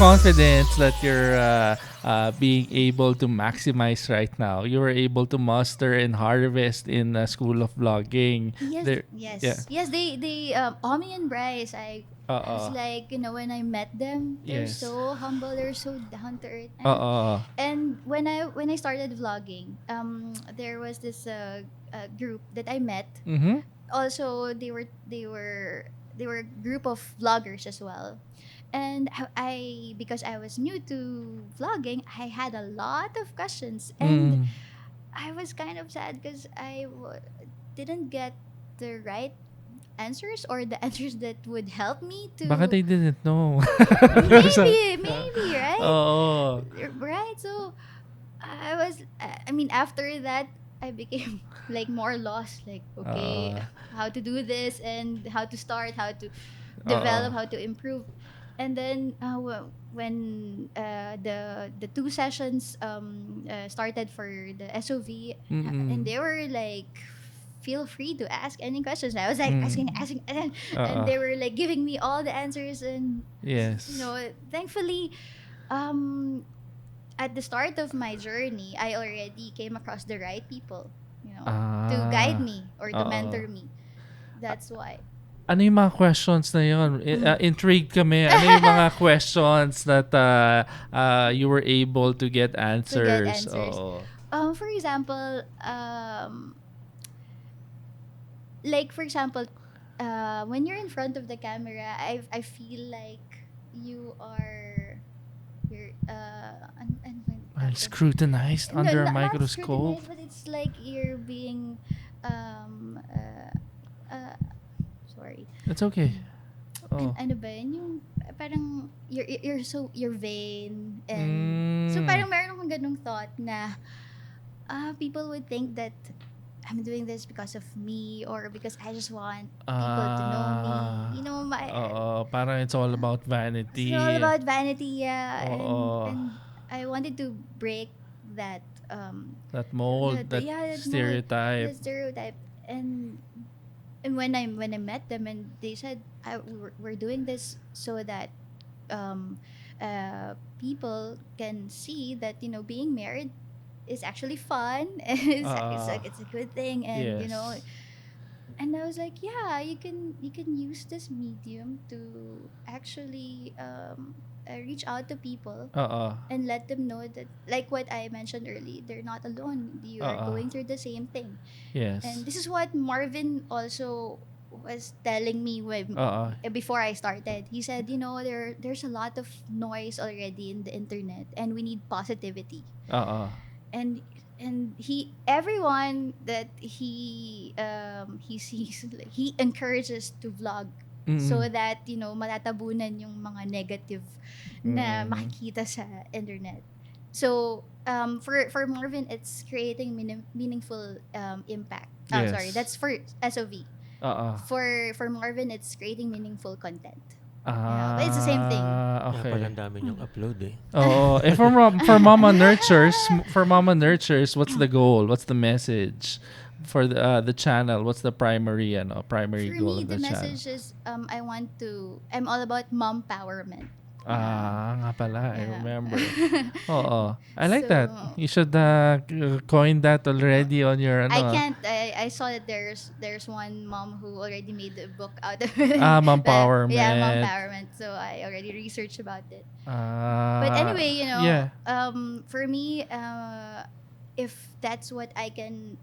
confidence that you're being able to maximize right now. You were able to muster and harvest in a school of vlogging. Yes, There, yeah. yes. They Omi and Bryce. I was Uh-uh. like, when I met them, they're Yes. so humble. They're so down to earth. Uh-uh. And when I started vlogging, there was this group that I met. Mm-hmm. Also, they were a group of vloggers as well. And because I was new to vlogging, I had a lot of questions, and Mm. I was kind of sad because didn't get the right answers, or the answers that would help me Baka to. they didn't know. There's a- Maybe, right? Oo. Right. So I mean, after that, I became like more lost. Like, okay, Oo. how to do this, and how to start, how to Oo. develop, how to improve. And then when the two sessions started for the SOV, and Mm-mm. they were like, feel free to ask any questions. I was like asking, Mm. asking, and Oo. they were like giving me all the answers. And Yes. thankfully, um, at the start of my journey, I already came across the right people, to guide Ah. me or to Oo. mentor me. That's why. Ano yung mga questions na yun? Intrigued kami. Ano yung mga questions that you were able to get To get answers? answers. Oo. For example, when you're in front of the camera, I feel like you're Scrutinized no, under a not microscope? scrutinized, but it's like you're being um uh, sorry. It's okay. And Oh. ano ba yun? Yung parang you're vain, and so Mm. parang meron akong ganung thought na people would think that I'm doing this because of me, or because I just want people to know me. Ah. Oo. Parang it's all about It's all vanity. about vanity, yeah. and Oo. and I wanted to break that That mold, that that mold, stereotype. the stereotype. And when I met them, and they said, we're doing this so that um people can see that being married is actually fun, and Ah. it's a good thing. And Yes. and I was like, yeah, you can use this medium to actually reach out to people, Oo. and let them know that, like what I mentioned earlier, they're not alone. You are Oo. going through the same thing. Yes. And this is what Marvin also was telling me Oo. before I started. He said, there's a lot of noise already in the internet, and we need positivity. Oo. And everyone that he sees, like, he encourages to vlog, Mm. so that matatabunan yung mga negative na Mm. makikita sa internet. So for Marvin, it's creating meaningful impact. Oh, sorry, Yes. that's for SOV. Oo. For Marvin, it's creating meaningful content. Yeah, but it's the same thing. Kaya pala Okay. ang dami niyong upload eh. Oo. For Mama Nurtures, what's the goal? What's the message for the channel? What's the primary For goal me, of the the channel? message is I'm all about mom empowerment. Nga pala, I Yeah. remember. Oo. I like So that. You should coin that already on your I can't. I saw that there's one mom who already made a book out of it. Yeah, mom empowerment. empowerment. So I already researched about it. But Ah, anyway, yeah. for me, if that's what I can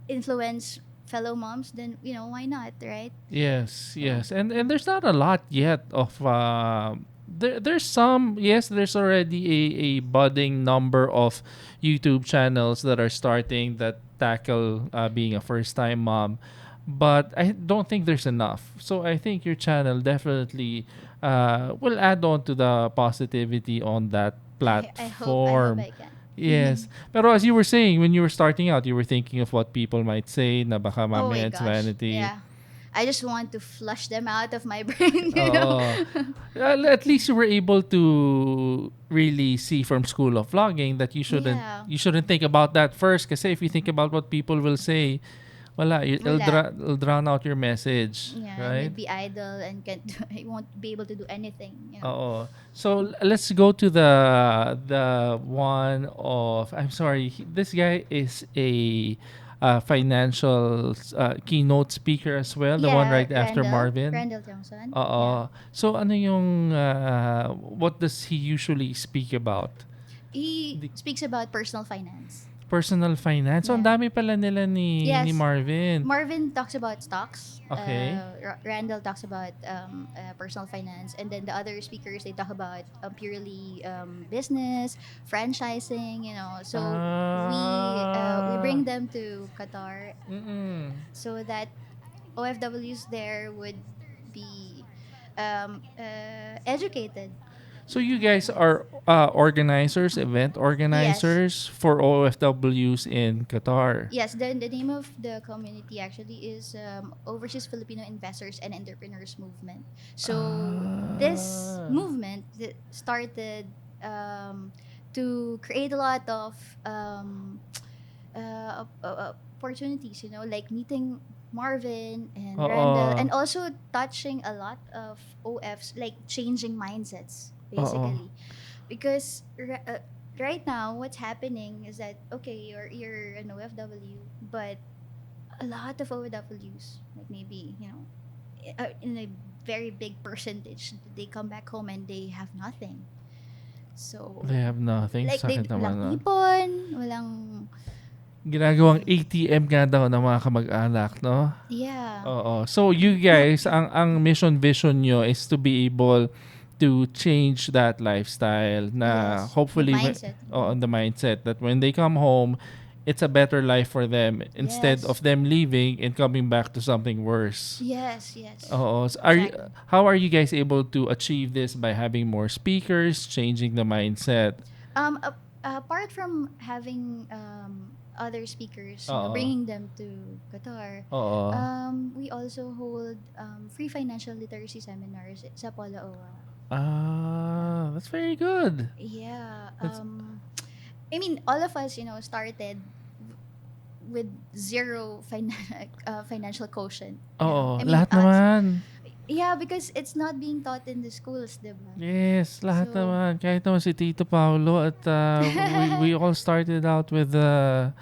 influence fellow moms, then why not, right? Yes, So yes. And there's not a lot yet of there's some, yes, there's already a budding number of YouTube channels that are starting that tackle being a first time mom, but I don't think there's enough. So I think your channel definitely will add on to the positivity on that I hope platform. I can. Yes. Pero as you were saying, when you were starting out, you were thinking of what people might say na baka Oh my mamaya it's gosh, vanity. yeah. I just want to flush them out of my brain. Oo. At least you were able to really see from School of Vlogging that Yeah. you shouldn't think about that first kasi if you think about what people will say, wala, Wala. it'll drown out your message, Yeah, and right? you'd be idle and can't you won't be able to do anything. Oo. So let's go to the one of, I'm sorry, this guy is a financial keynote speaker as well, the one Yeah, right after Marvin. Randall Johnson. Yeah. Oo. So ano yung what does he usually speak about? He The speaks about personal finance. personal finance. So ang Yeah. dami pala nila ni Yes. Marvin. Marvin talks about stocks. Okay. Randall talks about personal finance, and then the other speakers they talk about purely business, franchising. So we Ah. bring them to Qatar Mm-mm. so that OFWs there would be educated. So you guys Yes. are organizers, event Yes. organizers for OFWs in Qatar. Yes, the name of the community actually is Overseas Filipino Investors and Entrepreneurs Movement. So this Ah. movement started to create a lot of opportunities, like meeting Marvin and Randall, Oo. and also touching a lot of OFs, like changing mindsets, Oo. basically. Because right now, what's happening is that, okay, you're an OFW, but a lot of OFWs, like maybe, in a very big percentage, they come back home and they have nothing. So, They have nothing. like, Sakit naman, walang no? ipon, walang, Ginagawang ATM nga daw ng mga kamag-anak, no? yeah. Oo. So you guys, ang mission vision nyo is to be able to change that lifestyle na Yes, the hopefully mindset. on the mindset that when they come home, it's a better life for them instead Yes. of them leaving and coming back to something worse. Yes, yes. Oo. So Exactly. how are you guys able to achieve this by having more speakers, changing the mindset? Apart from having other speakers, Oo. bringing them to Qatar, Oo. we also hold free financial literacy seminars sa Paula Owa. Ah, that's very good. Yeah. That's I mean, all of us, started with zero financial quotient. oo, I mean, lahat us. naman. Yeah, because it's not being taught in the schools, diba? Yes, lahat So, naman. Kahit naman si Tito Paulo at we all started out with nako,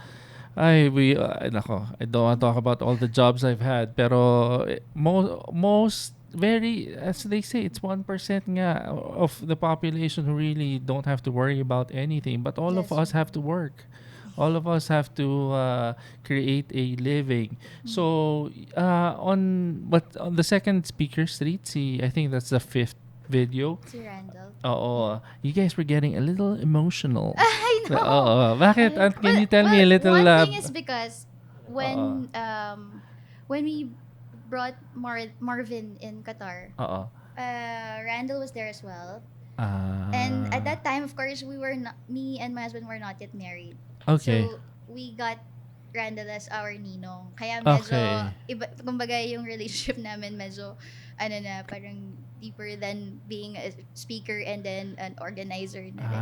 I don't want to talk about all the jobs I've had, pero most very, as they say, it's 1% nga of the population who really don't have to worry about anything, but all of that's us true. have to work. All of us have to create a living. Mm. So on the second speaker street, see, I think that's the fifth video. Si Randall. Oo, you guys were getting a little emotional. I know. Oo, bakit? Can Well, you tell me well, a little? one thing is because Oo, when we brought Marvin in Qatar, oo. Randall was there as well. And at Ah, that time, of course, me and my husband were not yet married. okay. So, we got Randall as our ninong. Kaya medyo, Okay. iba, kumbaga yung relationship namin medyo, parang deeper than being a speaker and then an organizer na rin.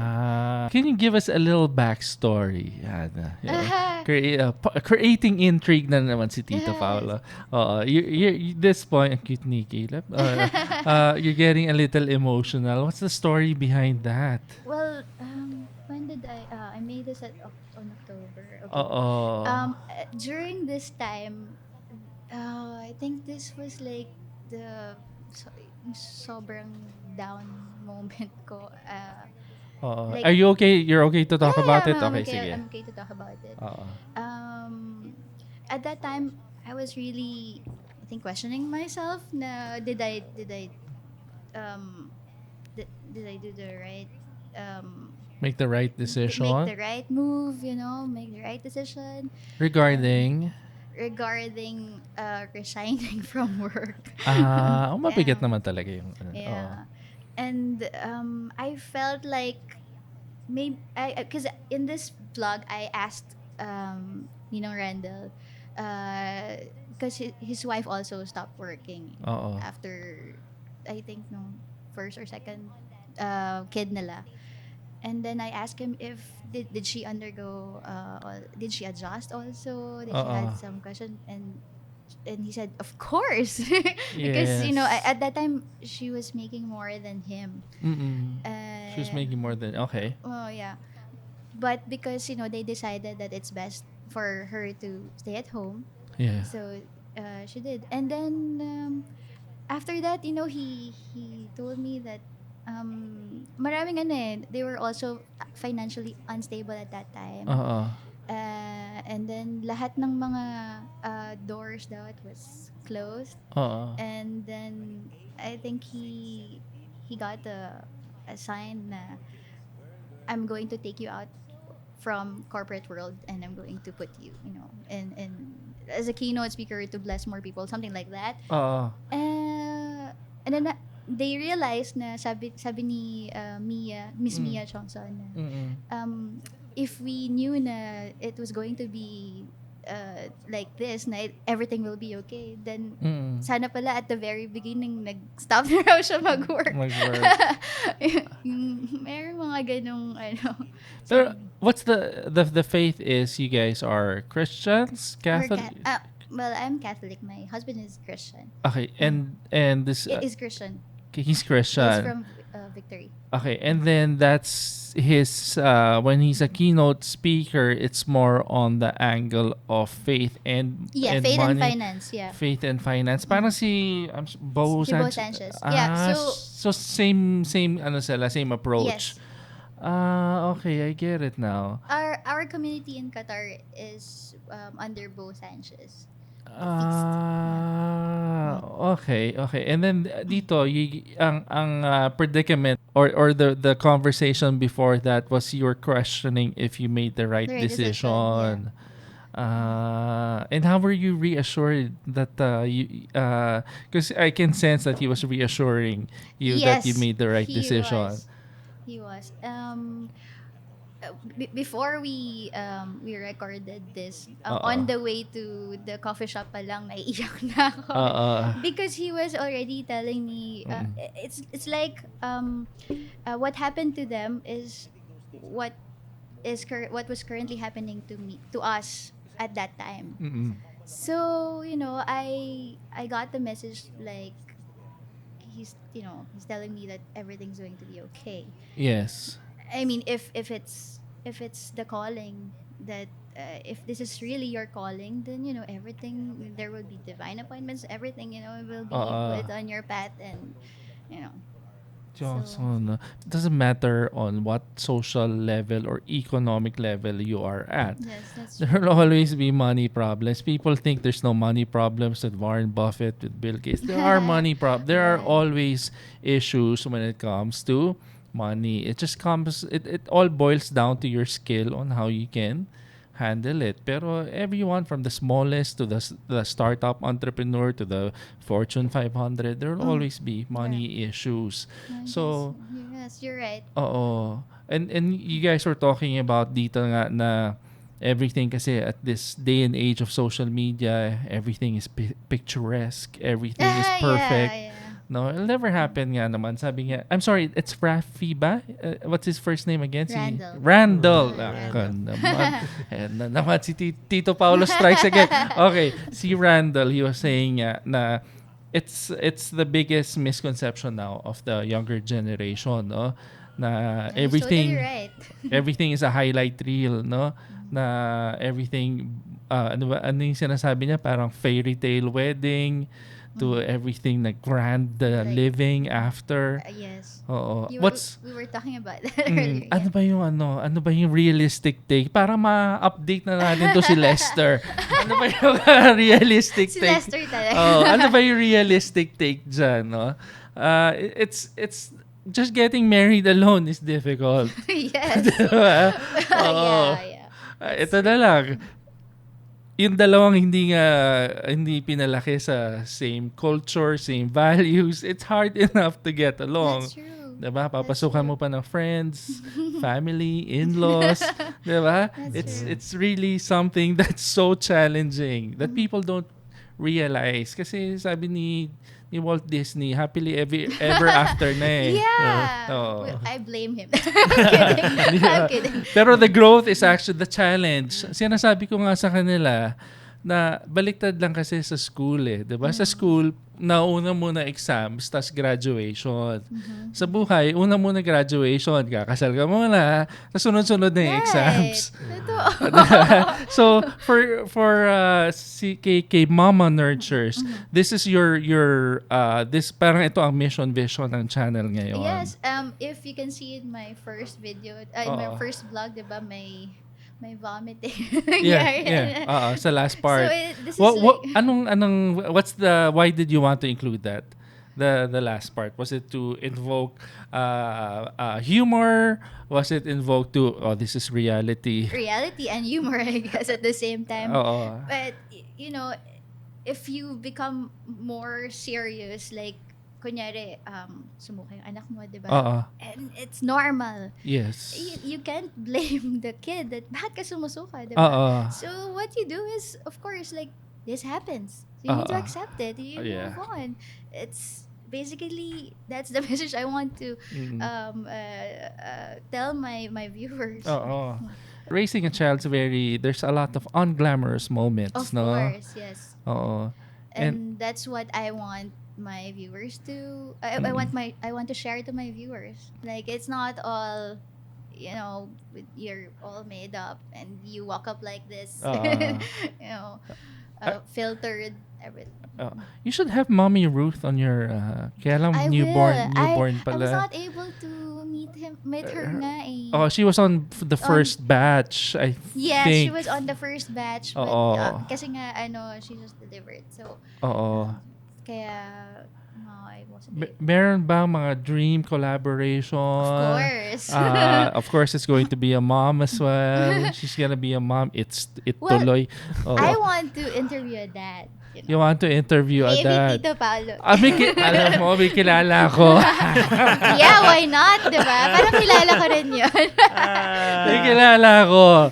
Can you give us a little backstory? Yan, Ah, creating intrigue na naman si Tito yes. Paolo. Oo, this point, ang cute ni Caleb. You're getting a little emotional. What's the story behind that? Well, when did I made this on October. Okay. Oo. During this time, I think this was like the so, sobrang down moment ko. Oo. Like, Are you okay? You're okay to talk yeah, yeah, about it? I'm Okay, okay. sige. I'm okay to talk about it. Oo. Um, at that time, I was really, I think, questioning myself. Na um, did I do the right Make the right make decision the right move? Make the right decision um, regarding regarding resigning from work. mabigat Yeah, naman talaga yung oo. yeah, and I felt like maybe because in this vlog I asked Ninong Randall because his wife also stopped working Oo. after I think no first or second kid nila. And then I asked him if did she undergo or did she adjust also? Did she had Uh-uh. some question? And he said, of course, because Yes. at that time she was making more than him. Mm-mm. She was Uh, making more than okay. oh yeah, but because they decided that it's best for her to stay at home, Yeah. so she did. And then after that, he told me that maraming they were also financially unstable at that time. Uh-uh. And then lahat ng mga doors that was closed. Uh-uh. And then I think he got a sign na I'm going to take you out from corporate world, and I'm going to put you, and as a keynote speaker to bless more people, something like that. Uh-uh. And then they realized na sabi ni Miss Mm. Mia Johnson na Mm-mm. if we knew na it was going to be like this, na everything will be okay, then Mm-mm. sana pala at the very beginning nag-stop na raw siya mag-work. Mag-work. Meron mga ganong Pero sabi. what's the faith is you guys are Christians, Catholic? Well, I'm Catholic. My husband is Christian. Okay, Mm. and this Is Christian. he's He's Christian. from Victory. Okay, and then that's his when he's a keynote speaker, it's more on the angle of faith Yeah, and faith and money, finance. Yeah. faith and finance. Parang si Bo Si Bo Sanchez. Sanchez. Yeah. So So same ano sila, same approach. yes, Okay, I get it now. our community in Qatar is under Bo Sanchez. Feast. Ah, okay, okay. And then dito, ang predicament or the conversation before that was you were questioning if you made the right The right decision. Yeah. decision. And how were you reassured that you because I can sense that he was reassuring you that you Yes, made the right he decision. was. He was. Before we recorded this, on Uh-uh. the way to the coffee shop pa lang naiiyak na ako. Uh-uh. Because he was already telling me Mm. it's like what happened to them is what what was currently happening to us at that time. Mm-mm. So I got the message like he's telling me that everything's going to be okay. Yes. I mean, if it's the calling that if this is really your calling, then everything, there will be divine appointments. Everything will be Uh-uh. put on your path, and you know. So Johnson, it doesn't matter on what social level or economic level you are at. yes, that's There will true. always be money problems. People think there's no money problems with Warren Buffett, with Bill Gates. There are money problems. There are Yeah. always issues when it comes to money. It just comes, it all boils down to your skill on how you can handle it. Pero everyone from the smallest to the startup entrepreneur to the Fortune 500, there will Mm, always be yeah. money issues. No, So, yes, you're right. oo. And you guys were talking about dito nga na everything kasi at this day and age of social media, everything is picturesque, everything is perfect. Yeah. No, it'll never happen nga naman. Sabi nga, I'm sorry, it's Rafi ba? What's his first name again? Si Randall. Randall. Randall. Naman. Na naman si Tito Paulo strikes again. Okay, si Randall, he was saying na it's the biggest misconception now of the younger generation, no? Na Yeah, he's totally everything right. everything is a highlight reel, no? Na everything ano yung sinasabi niya, parang fairy tale wedding to everything na grand Like, living after. Yes. Oo. What's we were talking about that earlier. Ano Yeah. ba yung ano ba yung realistic take para ma-update na natin to si Lester. Ano ba yung realistic Si take? Lester talaga. Oh, ano ba yung realistic take dyan, no? It's just getting married alone is difficult. Yes. Diba? Oo. Yeah. Ito na lang. Yung dalawang hindi pinalaki sa same culture, same values, it's hard enough to get along. That's true. Diba? Papasukan mo pa ng friends, family, in-laws. Diba? That's true. It's really something that's so challenging that people don't realize. Kasi sabi ni Walt Disney. Happily ever after na eh. Yeah. Oo. I blame him. I'm kidding. I'm kidding. Pero the growth is actually the challenge. Sinasabi ko nga sa kanila na baliktad lang kasi sa school eh. 'Di ba? Sa school, nauna muna exams, tas graduation. Sa buhay, una muna graduation. Kakasal ka muna, tas sunod-sunod na yung exams. Totoo. So, kay Mama Nurtures, this is your this parang ito ang mission vision ng channel ngayon. Yes, if you can see in my first video, in my first vlog, diba, may vomiting. Yeah. Sa last part. So this is why did you want to include that? The last part, was it to invoke humor? Was it invoke to this is reality? Reality and humor, I guess, at the same time. But if you become more serious, like kunyari, sumuka yung anak mo, diba? And it's normal. Yes. You can't blame the kid that bakit ka sumusuka, diba? So what you do is, of course, like, this happens. So you need to accept it. You move on. It's basically, that's the message I want to tell my viewers. Raising a child's there's a lot of unglamorous moments, Of no? course, yes. And that's what I want my viewers to I want to share to my viewers. Like, it's not all you're all made up and you walk up like this, filtered everything. You should have Mommy Ruth on your kaya lang I newborn will. I pala. was not able to meet her nga eh. She was on the first batch, I Yes, think. she was on the first batch, but kasi nga she just delivered. So kaya no, I wasn't able. Meron ba mga dream collaboration? Of course. Of course, it's going to be a mom as well. She's gonna be a mom. Well, Tuloy. I want to interview a dad. You want to interview a Maybe dad? Tito Paolo. Alam mo, may kilala ko. Yeah, why not? Diba? Parang kilala ko rin yun. May kilala ko.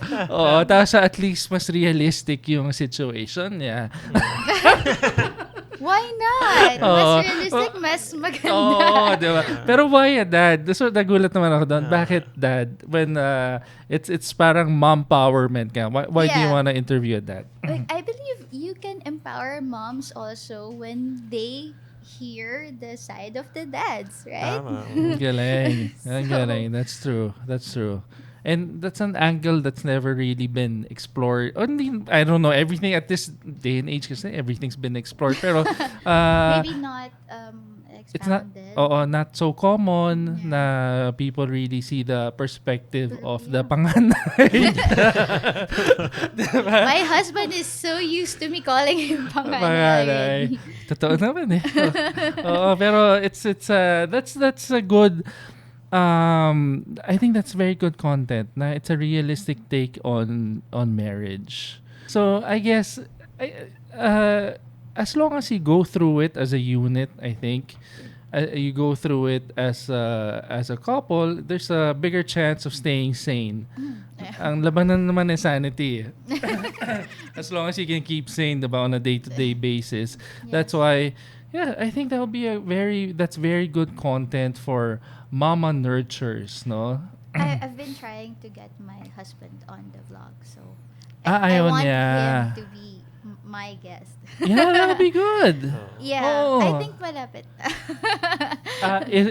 Tapos at least mas realistic yung situation niya. Why not? Mas realistic, mas maganda. Diba? Pero why a dad? So, nagulat naman ako doon. Bakit dad? When it's parang mom empowerment ka. Why do you want to interview a dad? I believe you can empower moms also when they hear the side of the dads, right? Galing. Galing. That's true. And that's an angle that's never really been explored. I don't know, everything at this day and age kasi everything's been explored. Pero maybe not it's not not so common na people really see the perspective of the panganay. Diba? My husband is so used to me calling him panganay. Totoo naman eh. Pero that's a good I think that's very good content. Na it's a realistic take on marriage. So I guess as long as you go through it as a unit, I think you go through it as a couple, there's a bigger chance of staying sane. Ang labanan naman is sanity. As long as you can keep sane, diba, on a day-to-day basis. Yes. That's why, I think that will be that's very good content for Mama Nurtures, no? I've been trying to get my husband on the vlog, so I ayun want niya. him to be my guest. Yeah, that'll be good. I think malapit.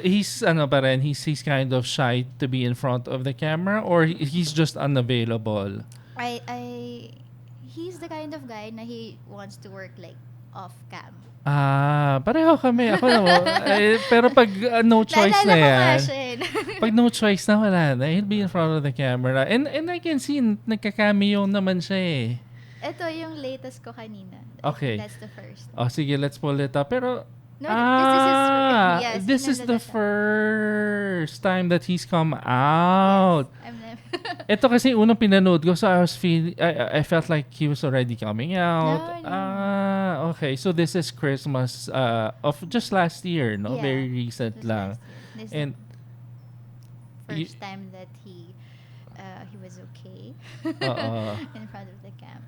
He's kind of shy to be in front of the camera, or he's just unavailable. He's the kind of guy na he wants to work like off cam. Pareho kami. Ako naman. Pero pag no choice na yan. Pag no choice na, wala na. He'll be in front of the camera. And I can see, nagka-cameo naman siya eh. Ito yung latest ko kanina. Okay. That's the first. Sige, let's pull it up. Pero, this is the first time that he's come out. Yes, ito kasi unang pinanood ko, so I felt like he was already coming out. No. Okay. So this is Christmas of just last year, no? Yeah, very recent lang. And first time that he was okay in front of the cam.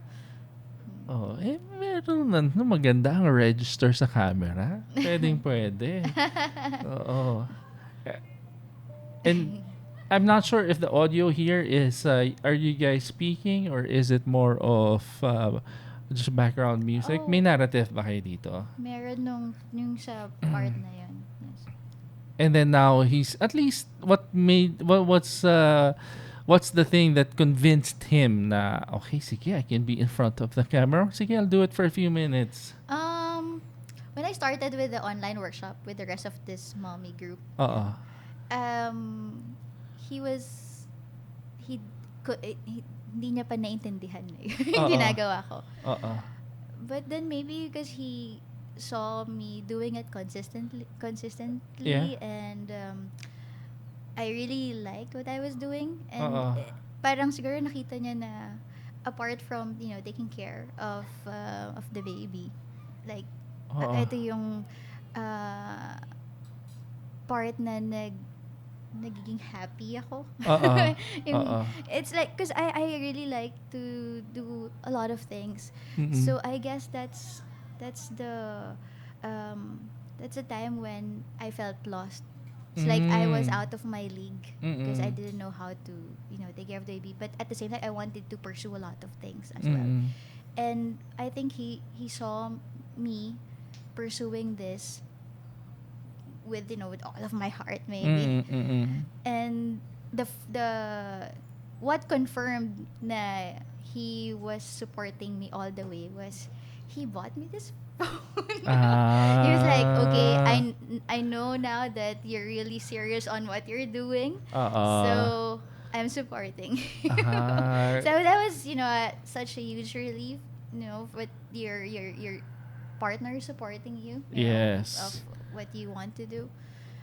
meron na maganda ang register sa camera. Pwede. Oo. And I'm not sure if the audio here is, are you guys speaking or is it more of just background music? May Oh, narrative ba kayo dito? meron yung sa part na yun. Yes. And then now he's, at least what's the thing that convinced him na, okay, sige, I can be in front of the camera. Sige, I'll do it for a few minutes. When I started with the online workshop with the rest of this mommy group, Oo. he was hindi niya pa naintindihan Oo. yung ginagawa ko. Oo. But then maybe because he saw me doing it consistently, Yeah. and I really liked what I was doing, and Oo. parang siguro nakita niya na apart from taking care of the baby, like Oo. ito yung part na nagiging happy ako. Oo. Yung- Oo. It's like, because I really like to do a lot of things. Mm-mm. So I guess that's the that's a time when I felt lost. It's like I was out of my league because I didn't know how to take care of the baby. But at the same time, I wanted to pursue a lot of things as well. Mm-mm. And I think he saw me pursuing this with all of my heart, maybe. Mm-mm. And the what confirmed na he was supporting me all the way was he bought me this phone. He was like, okay, I know now that you're really serious on what you're doing, so I'm supporting you. So that was such a huge relief, with your partner supporting you, Yes. of what you want to do.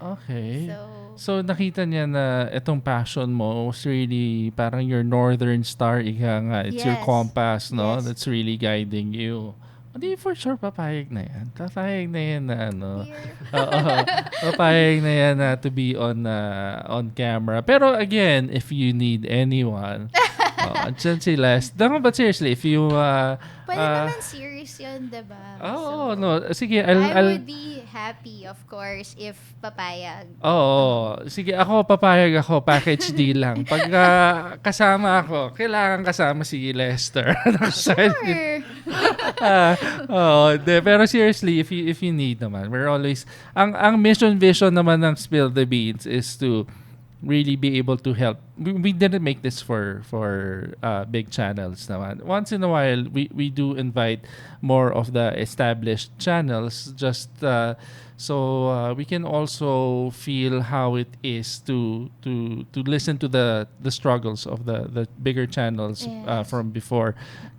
Okay. So So nakita niya na itong passion mo was really parang your northern star, ika nga. It's your Yes. compass, no? Yes. That's really guiding you. Hindi, for sure, papayag na yan. Papayag na yan na here. Oo. Papayag na yan na to be on camera. Pero again, if you need anyone, andyan si Les. But seriously, if you... Pwede naman serious yun, diba? Oo, So, no. Sige, I I'll would be happy, of course, if papayag. Oo. Sige, papayag ako. Package D lang. Pag kasama ako, kailangan kasama si Lester. Sure. Pero seriously, if you need naman, we're always... Ang mission vision naman ng Spill the Beans is to really be able to help. We didn't make this for big channels naman. Once in a while, we do invite more of the established channels just so we can also feel how it is to listen to the struggles of the bigger channels Yes. from before.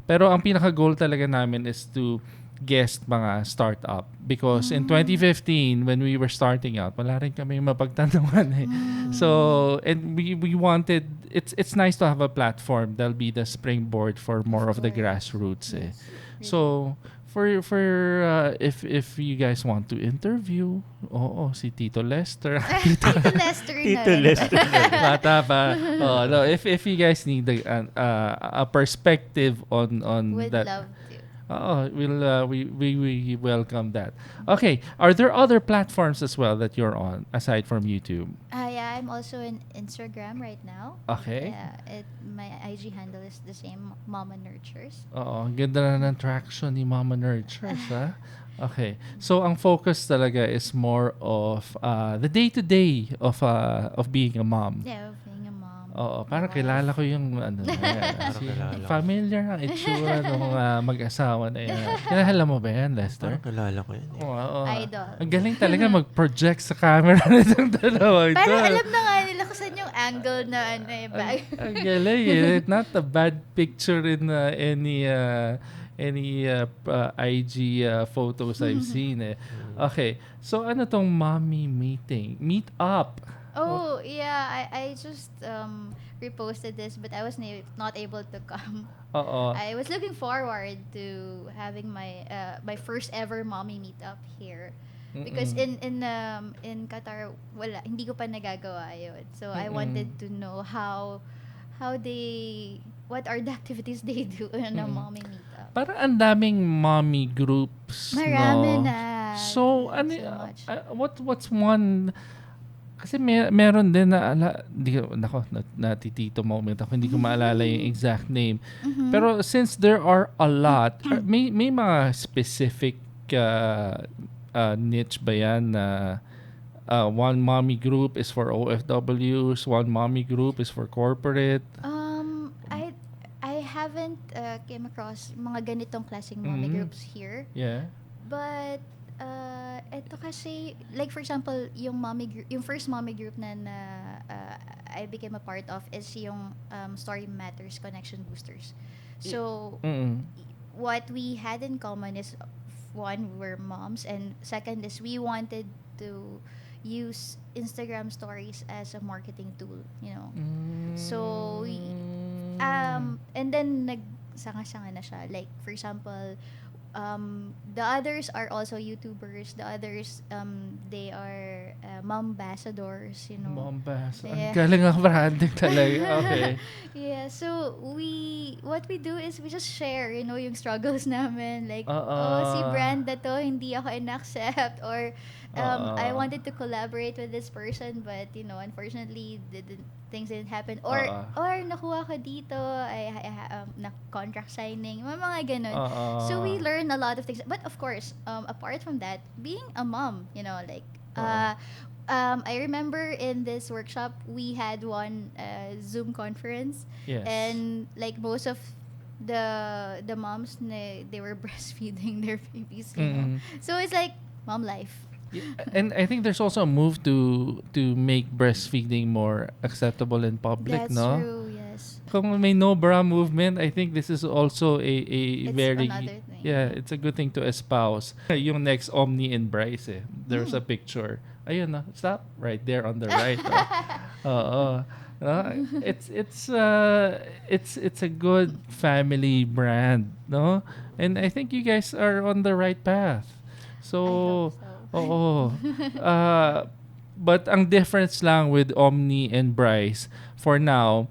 Pero ang pinaka goal talaga namin is to guest mga startup because in 2015 when we were starting out, wala rin kami mapagtanungan eh. So, and we wanted, it's nice to have a platform that'll be the springboard for more of the course. grassroots eh. Yes, So for if you guys want to interview, si Tito Lester. Tito Lester na Tito rin. Lester. Bata pa. No, if you guys need a perspective on Would that. love to. We welcome that. Okay, are there other platforms as well that you're on aside from YouTube? Yeah, I'm also in Instagram right now. Okay. Yeah, my IG handle is the same, Mama Nurtures. Oo, ang ganda na ng traction ni Mama Nurtures, ha? Okay. So ang focus talaga is more of the day-to-day of being a mom. Yeah, being a mom. Oo, parang wife. kilala ko yung Parang kilala ko. familiar ang itsura ng mag-asawa na yan. Kilala mo ba yan, Lester? Parang kalala ko yan. Oo. Idol. Ang galing talaga mag-project sa camera nitong dalawa ito. Parang alam na nga nila kung saan yung angle na Ang galing eh. Not a bad picture in any IG photos I've seen eh. Okay. So ano tong mommy meet up? Oh, yeah. I just reposted this, but I was not able to come. Oo. I was looking forward to having my first ever mommy meetup here. Because in Qatar, hindi ko pa nagagawa yun. So I wanted to know how they what are the activities they do in a Mm. mommy meetup. Parang ang daming mommy groups, Marami no? na. So, ano, So much. what's one, kasi meron din na, di ko, nako, natitito moment ako, hindi ko maalala yung exact name. Mm-hmm. Pero since there are a lot, may mga specific niche ba yan na one mommy group is for OFWs, one mommy group is for corporate? I haven't came across mga ganitong klaseng mommy groups here. Yeah. But ito kasi, like for example, yung mommy group, yung first mommy group na I became a part of is yung Story Matters Connection Boosters. So what we had in common is, one, we're moms, and second is we wanted to use Instagram stories as a marketing tool, you know. So and then nagsanga-sanga na siya. Like for example, the others are also YouTubers. The others, they are mom ambassadors, you know. Mombas. Yeah. Ang galing ang branding talaga. Okay. Yeah, so what we do is we just share, you know, yung struggles namin. Like, si brand na to, hindi ako in-accept. Or, I wanted to collaborate with this person, but, you know, unfortunately, things didn't happen. Or nakuha ko dito, na contract signing, mga ganun. So, we learn a lot of things. But, of course, apart from that, being a mom, you know, like, I remember in this workshop, we had one Zoom conference. Yes. And like most of the moms, they were breastfeeding their babies, you know. So it's like mom life. Yeah, and I think there's also a move to make breastfeeding more acceptable in public, That's no? true, yes. Kung may no bra movement, I think this is also a It's very, another thing. yeah, it's a good thing to espouse. Yung next Omni and Bryce, there's a picture. Ayun na, stop right there on the right. It's a good family brand, no? And I think you guys are on the right path. So, I hope so. oo. But ang difference lang with Omni and Bryce, for now,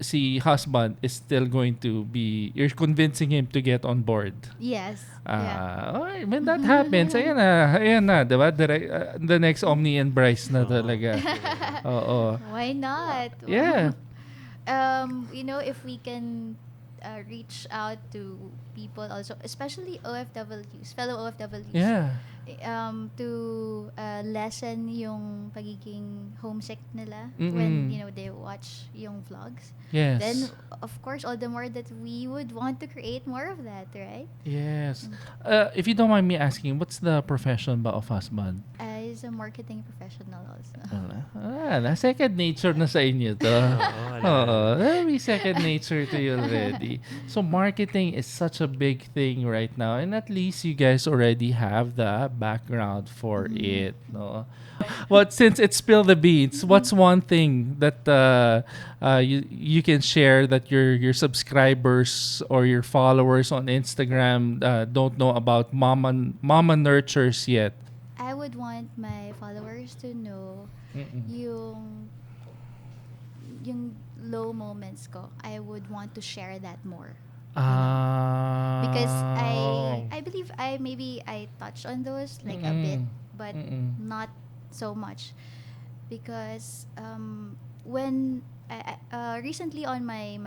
si husband is still going to be, you're convincing him to get on board. Yes. Yeah. Okay, when that happens, ayan na, diba? The next Omni and Bryce na talaga. Oo. Why not? Yeah. You know, if we can reach out to people also, especially OFWs, fellow OFWs. Yeah. To lessen yung pagiging homesick nila Mm-mm. when, you know, they watch yung vlogs. Yes. Then, of course, all the more that we would want to create more of that, right? Yes. If you don't mind me asking, what's the profession ba of husband? As a marketing professional also. Na second nature na sa inyo to. That'll be second nature to you already. So marketing is such a big thing right now, and at least you guys already have the background for it, no? Well, since it's spill the beans, what's one thing that you can share that your subscribers or your followers on Instagram don't know about Mama Nurtures yet? I would want my followers to know yung low moments ko. I would want to share that more. Because I believe I touched on those like a bit, but not so much. Because when recently on my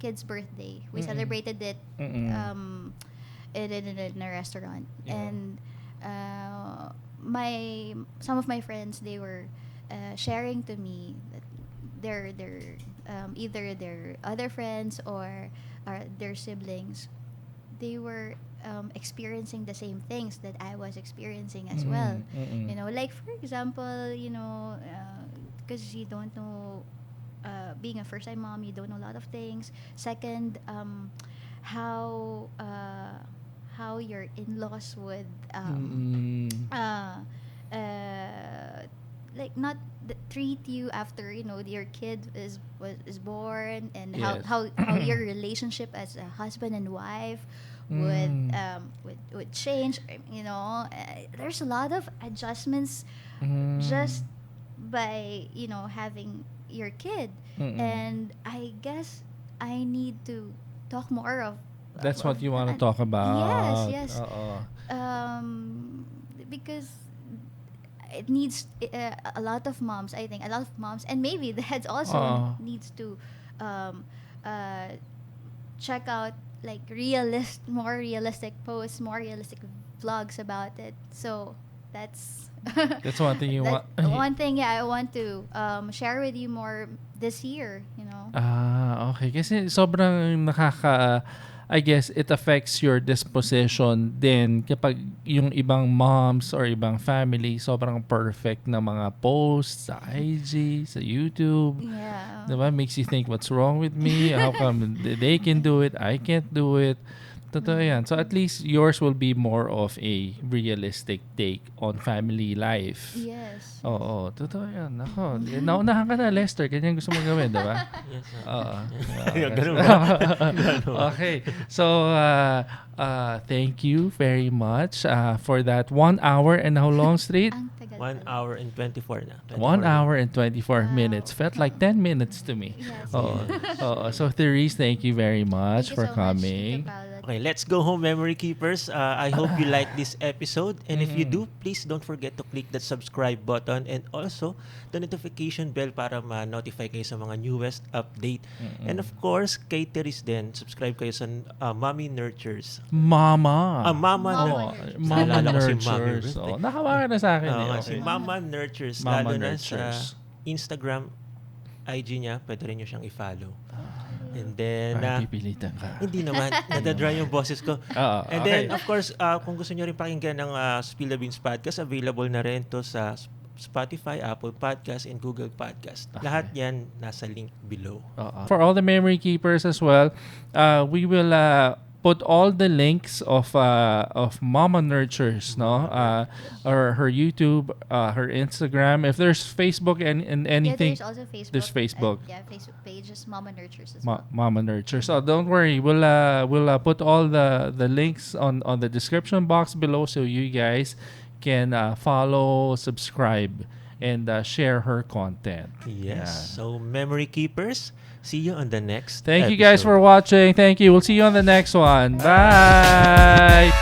kid's birthday, we celebrated it in a restaurant, and some of my friends, they were sharing to me that their either their other friends or their siblings, they were experiencing the same things that I was experiencing as well. You know, like for example, you know, because you don't know, being a first time mom, you don't know a lot of things. Second, how your in-laws would like not treat you after, you know, your kid is born, and Yes. how your relationship as a husband and wife would change, you know. There's a lot of adjustments just by, you know, having your kid. and I guess I need to talk more of. That's what you want to talk about. Yes, yes. Because it needs a lot of moms. I think a lot of moms, and maybe the heads also needs to um, uh, check out like more realistic posts, more realistic vlogs about it. So that's That's one thing you want. one thing, yeah, I want to share with you more this year. Okay. Kasi sobrang I guess it affects your disposition din kapag yung ibang moms or ibang family sobrang perfect na mga posts sa IG, sa YouTube. Yeah. Diba? Makes you think, what's wrong with me? How come they can do it? I can't do it. Totoo yan. So at least yours will be more of a realistic take on family life. Yes. Oo, totoo yan. Ako, naunahan ka na, Lester. Ganyan gusto mo gawin, diba? Yes, sir. Oo. Ganun ba? Okay. So, thank you very much for that 1 hour and how long straight? Ang tagal 1 pala. hour and 24 na. 1 hour and 24 minutes. Felt like 10 minutes to me. Yes. So, Therese, thank you very much Thank you for so much, coming. Tito Paolo. Okay, let's go home, memory keepers. I hope you like this episode. And if you do, please don't forget to click that subscribe button and also the notification bell para ma-notify kayo sa mga newest update. And of course, kay Therese din, subscribe kayo sa Mommy Nurtures. Mama. Mama Nurtures. Mama Naalala ko si Mommy Nurtures. Nurtures. Nakawa ka na sa akin. Si Mama Nurtures. Mama Lalo na Nurtures. sa Instagram, IG niya, pwede rin nyo siyang i-follow. And then, Pipilitan ka. hindi naman, nadadry yung boses ko. And then, of course, kung gusto nyo rin pakinggan ng Spill the Beans Podcast, available na rin to sa Spotify, Apple Podcast, and Google Podcast. Lahat yan nasa link below. For all the memory keepers as well, we will put all the links of Mama Nurtures, no? Or her YouTube, her Instagram. If there's Facebook and anything, Yeah, there's also Facebook. There's Facebook. Facebook page is Mama Nurtures as well. Mama Nurture. So don't worry, we'll put all the links on the description box below so you guys can follow, subscribe, and share her content. Yes. So, memory keepers, see you on the next Thank episode. you guys for watching. Thank you. We'll see you on the next one. Bye.